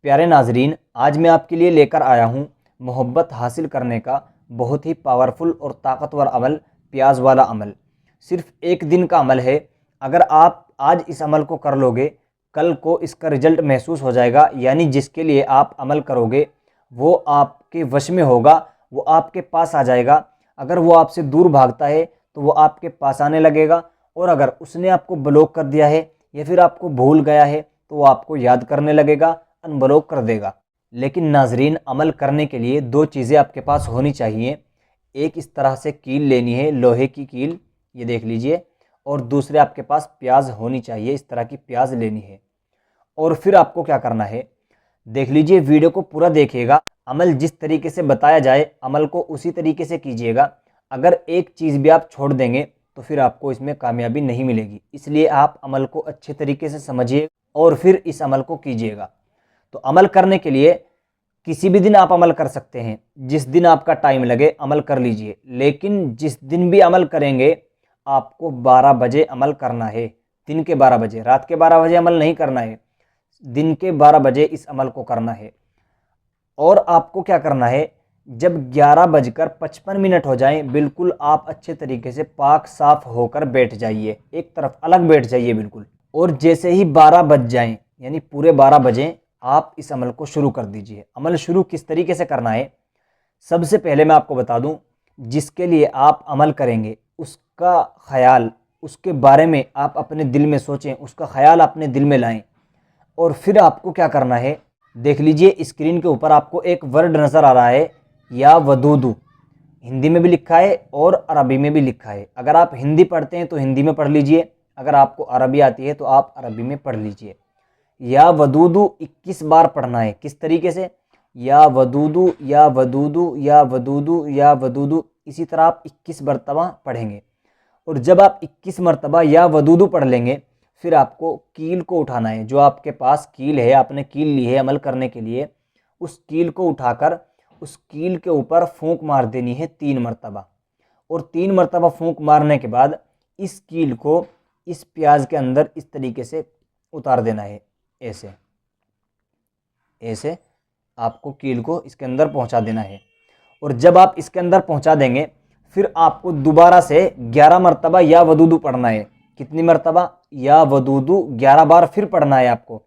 प्यारे नाजरीन, आज मैं आपके लिए लेकर आया हूँ मोहब्बत हासिल करने का बहुत ही पावरफुल और ताकतवर अमल, प्याज वाला अमल। सिर्फ एक दिन का अमल है। अगर आप आज इस अमल को कर लोगे, कल को इसका रिजल्ट महसूस हो जाएगा। यानी जिसके लिए आप अमल करोगे वो आपके वश में होगा, वो आपके पास आ जाएगा। अगर वो आपसे दूर भागता है तो वो आपके पास आने लगेगा, और अगर उसने आपको ब्लॉक कर दिया है या फिर आपको भूल गया है तो वो आपको याद करने लगेगा, अनब्लॉक कर देगा। लेकिन नाजरीन, अमल करने के लिए दो चीज़ें आपके पास होनी चाहिए। एक इस तरह से कील लेनी है, लोहे की कील, ये देख लीजिए। और दूसरे आपके पास प्याज होनी चाहिए, इस तरह की प्याज लेनी है। और फिर आपको क्या करना है, देख लीजिए, वीडियो को पूरा देखिएगा। अमल जिस तरीके से बताया जाए, अमल को उसी तरीके से कीजिएगा। अगर एक चीज़ भी आप छोड़ देंगे तो फिर आपको इसमें कामयाबी नहीं मिलेगी। इसलिए आप अमल को अच्छे तरीके से समझिए और फिर इस अमल को कीजिएगा। तो अमल करने के लिए किसी भी दिन आप अमल कर सकते हैं, जिस दिन आपका टाइम लगे अमल कर लीजिए। लेकिन जिस दिन भी अमल करेंगे आपको 12 बजे अमल करना है। दिन के 12 बजे, रात के 12 बजे अमल नहीं करना है, दिन के 12 बजे इस अमल को करना है। और आपको क्या करना है, जब 11:55 हो जाएं, बिल्कुल आप अच्छे तरीके से पाक साफ होकर बैठ जाइए, एक तरफ अलग बैठ जाइए बिल्कुल। और जैसे ही 12 बज जाएं, यानी पूरे 12 बजे, आप इस अमल को शुरू कर दीजिए। अमल शुरू किस तरीके से करना है, सबसे पहले मैं आपको बता दूं, जिसके लिए आप अमल करेंगे उसका ख्याल, उसके बारे में आप अपने दिल में सोचें, उसका ख्याल अपने दिल में लाएं। और फिर आपको क्या करना है, देख लीजिए स्क्रीन के ऊपर आपको एक वर्ड नज़र आ रहा है, या वदूदू। हिंदी में भी लिखा है और अरबी में भी लिखा है। अगर आप हिंदी पढ़ते हैं तो हिंदी में पढ़ लीजिए, अगर आपको अरबी आती है तो आप अरबी में पढ़ लीजिए। या वदूदू 21 बार पढ़ना है। किस तरीके से, या वदूदू या वदूदू या वदूदू या वदूदू, इसी तरह आप 21 मरतबा पढ़ेंगे। और जब आप 21 मरतबा या वदूदू पढ़ लेंगे, फिर आपको कील को उठाना है। जो आपके पास कील है, आपने कील ली है अमल करने के लिए, उस कील को उठाकर उस कील के ऊपर फूंक मार देनी है 3 मरतबा। और 3 मरतबा फूंक मारने के बाद इस कील को इस प्याज के अंदर इस तरीके से उतार देना है। ऐसे ऐसे आपको कील को इसके अंदर पहुंचा देना है। और जब आप इसके अंदर पहुंचा देंगे, फिर आपको दोबारा से 11 मरतबा या वदूदू पढ़ना है। कितनी मरतबा, या वदूदू 11 बार फिर पढ़ना है आपको।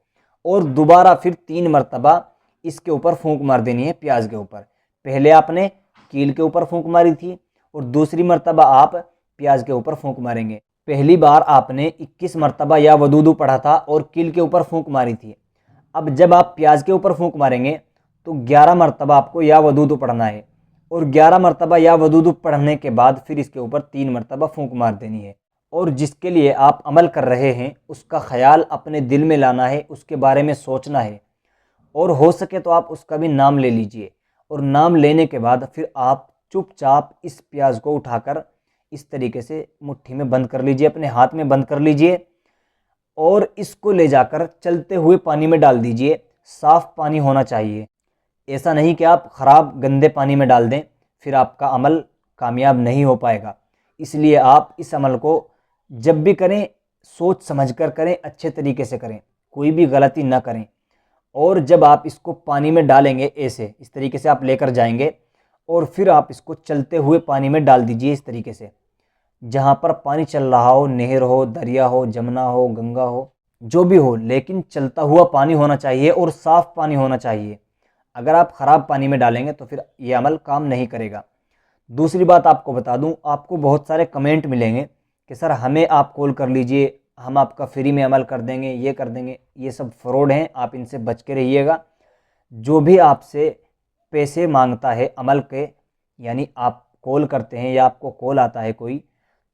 और दोबारा फिर 3 मरतबा इसके ऊपर फूंक मार देनी है, प्याज के ऊपर। पहले आपने कील के ऊपर फूंक मारी थी और दूसरी मरतबा आप प्याज के ऊपर फूंक मारेंगे। पहली बार आपने 21 मरतबा या वदूदू पढ़ा था और कील के ऊपर फूंक मारी थी। अब जब आप प्याज के ऊपर फूंक मारेंगे तो 11 मरतबा आपको या वदूदू पढ़ना है। और 11 मरतबा या वदूदू पढ़ने के बाद फिर इसके ऊपर 3 मरतबा फूंक मार देनी है। और जिसके लिए आप अमल कर रहे हैं उसका ख्याल अपने दिल में लाना है, उसके बारे में सोचना है। और हो सके तो आप उसका भी नाम ले लीजिए। और नाम लेने के बाद फिर आप चुपचाप इस प्याज को उठाकर इस तरीके से मुट्ठी में बंद कर लीजिए, अपने हाथ में बंद कर लीजिए। और इसको ले जाकर चलते हुए पानी में डाल दीजिए। साफ पानी होना चाहिए, ऐसा नहीं कि आप ख़राब गंदे पानी में डाल दें, फिर आपका अमल कामयाब नहीं हो पाएगा। इसलिए आप इस अमल को जब भी करें सोच समझ कर करें, अच्छे तरीके से करें, कोई भी गलती ना करें। और जब आप इसको पानी में डालेंगे, ऐसे इस तरीके से आप लेकर जाएंगे और फिर आप इसको चलते हुए पानी में डाल दीजिए। इस तरीके से जहाँ पर पानी चल रहा हो, नहर हो, दरिया हो, जमुना हो, गंगा हो, जो भी हो, लेकिन चलता हुआ पानी होना चाहिए और साफ़ पानी होना चाहिए। अगर आप ख़राब पानी में डालेंगे तो फिर ये अमल काम नहीं करेगा। दूसरी बात आपको बता दूं, आपको बहुत सारे कमेंट मिलेंगे कि सर हमें आप कॉल कर लीजिए, हम आपका फ्री में अमल कर देंगे, ये कर देंगे। ये सब फ्रॉड हैं, आप इनसे बच के रहिएगा। जो भी आपसे पैसे मांगता है अमल के, यानी आप कॉल करते हैं या आपको कॉल आता है कोई,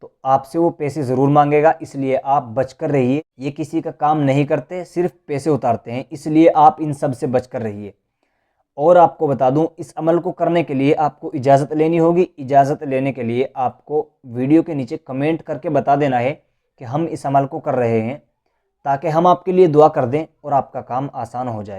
तो आपसे वो पैसे ज़रूर मांगेगा, इसलिए आप बच कर रहिए। ये किसी का काम नहीं करते, सिर्फ पैसे उतारते हैं, इसलिए आप इन सब से बच कर रहिए। और आपको बता दूं, इस अमल को करने के लिए आपको इजाज़त लेनी होगी। इजाज़त लेने के लिए आपको वीडियो के नीचे कमेंट करके बता देना है कि हम इस अमल को कर रहे हैं, ताकि हम आपके लिए दुआ कर दें और आपका काम आसान हो जाए।